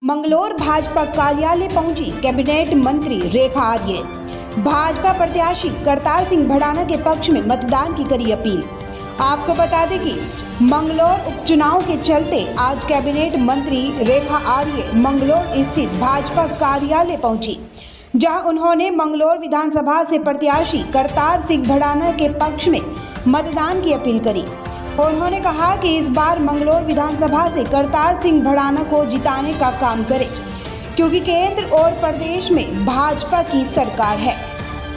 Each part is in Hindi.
मंगलौर भाजपा कार्यालय पहुंची कैबिनेट मंत्री रेखा आर्य। भाजपा प्रत्याशी करतार सिंह भड़ाना के पक्ष में मतदान की करी अपील। आपको बता दें कि मंगलौर उपचुनाव के चलते आज कैबिनेट मंत्री रेखा आर्य मंगलौर स्थित भाजपा कार्यालय पहुंची, जहां उन्होंने मंगलौर विधानसभा से प्रत्याशी करतार सिंह भड़ाना के पक्ष में मतदान की अपील करी। उन्होंने कहा कि इस बार मंगलौर विधानसभा से करतार सिंह भड़ाना को जिताने का काम करें, क्योंकि केंद्र और प्रदेश में भाजपा की सरकार है।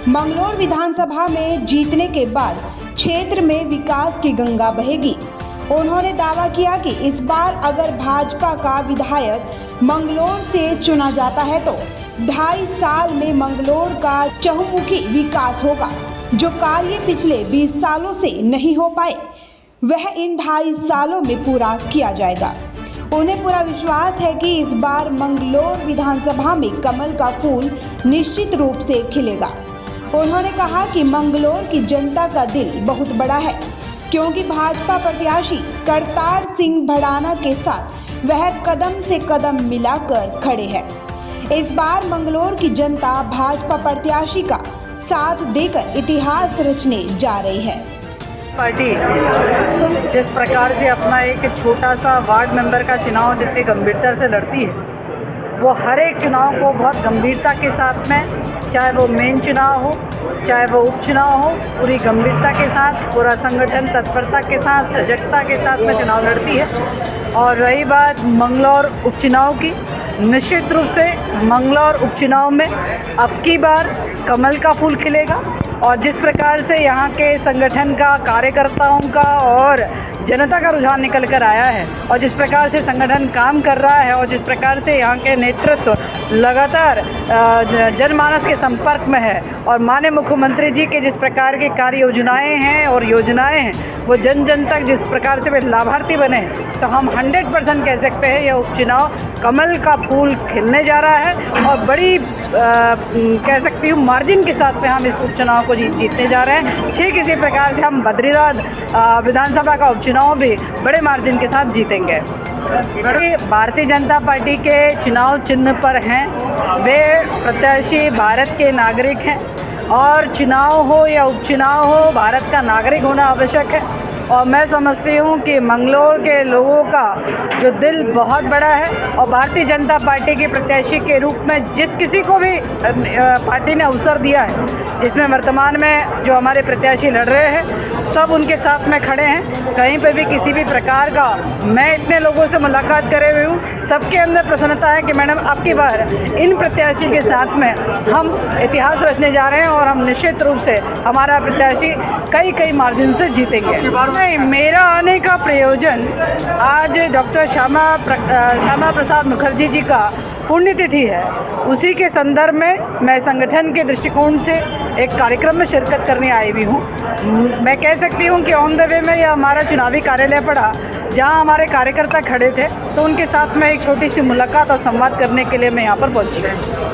मंगलौर विधानसभा में जीतने के बाद क्षेत्र में विकास की गंगा बहेगी। उन्होंने दावा किया कि इस बार अगर भाजपा का विधायक मंगलौर से चुना जाता है तो 2.5 साल में मंगलौर का चहुमुखी विकास होगा। जो कार्य पिछले 20 सालों से नहीं हो पाए वह इन 2.5 सालों में पूरा किया जाएगा। उन्हें पूरा विश्वास है कि इस बार मंगलौर विधानसभा में कमल का फूल निश्चित रूप से खिलेगा। उन्होंने कहा कि मंगलौर की जनता का दिल बहुत बड़ा है, क्योंकि भाजपा प्रत्याशी करतार सिंह भड़ाना के साथ वह कदम से कदम मिलाकर खड़े हैं। इस बार मंगलौर की जनता भाजपा प्रत्याशी का साथ देकर इतिहास रचने जा रही है। पार्टी जिस प्रकार से अपना एक छोटा सा वार्ड मेंबर का चुनाव जितनी गंभीरता से लड़ती है, वो हर एक चुनाव को बहुत गंभीरता के साथ में, चाहे वो मेन चुनाव हो चाहे वो उपचुनाव हो, पूरी गंभीरता के साथ, पूरा संगठन तत्परता के साथ, सजगता के साथ में चुनाव लड़ती है। और रही बात मंगलौर उपचुनाव की, निश्चित रूप से मंगलौर उपचुनाव में अब की बार कमल का फूल खिलेगा। और जिस प्रकार से यहाँ के संगठन का, कार्यकर्ताओं का और जनता का रुझान निकल कर आया है, और जिस प्रकार से संगठन काम कर रहा है, और जिस प्रकार से यहाँ के नेतृत्व लगातार जनमानस के संपर्क में है, और माननीय मुख्यमंत्री जी के जिस प्रकार की कार्य योजनाएँ हैं और योजनाएँ हैं वो जन जन तक जिस प्रकार से वे लाभार्थी बने, तो हम 100% कह सकते हैं यह उपचुनाव कमल का फूल खिलने जा रहा है। और बड़ी कह सकती हूँ मार्जिन के साथ में हम इस उपचुनाव को जीतने जा रहे हैं। ठीक इसी प्रकार से हम बद्रीनाथ विधानसभा का उपचुनाव भी बड़े मार्जिन के साथ जीतेंगे। भारतीय जनता पार्टी के चुनाव चिन्ह पर हैं, वे प्रत्याशी भारत के नागरिक हैं, और चुनाव हो या उपचुनाव हो भारत का नागरिक होना आवश्यक है। और मैं समझती हूँ कि मंगलौर के लोगों का जो दिल बहुत बड़ा है, और भारतीय जनता पार्टी के प्रत्याशी के रूप में जिस किसी को भी पार्टी ने अवसर दिया है, जिसमें वर्तमान में जो हमारे प्रत्याशी लड़ रहे हैं सब उनके साथ में खड़े हैं। कहीं पर भी किसी भी प्रकार का, मैं इतने लोगों से मुलाकात करे हुए हूँ, सबके अंदर प्रसन्नता है कि मैडम आपकी बार इन प्रत्याशी के साथ में हम इतिहास रचने जा रहे हैं, और हम निश्चित रूप से हमारा प्रत्याशी कई मार्जिन से जीतेंगे। नहीं, मेरा आने का प्रयोजन आज डॉक्टर श्यामा प्रसाद मुखर्जी जी का पुण्यतिथि है, उसी के संदर्भ में मैं संगठन के दृष्टिकोण से एक कार्यक्रम में शिरकत करने आई हुई हूँ। मैं कह सकती हूँ कि ऑन द वे में यह हमारा चुनावी कार्यालय पड़ा, जहाँ हमारे कार्यकर्ता खड़े थे, तो उनके साथ में एक छोटी सी मुलाकात और संवाद करने के लिए मैं यहाँ पर पहुँची।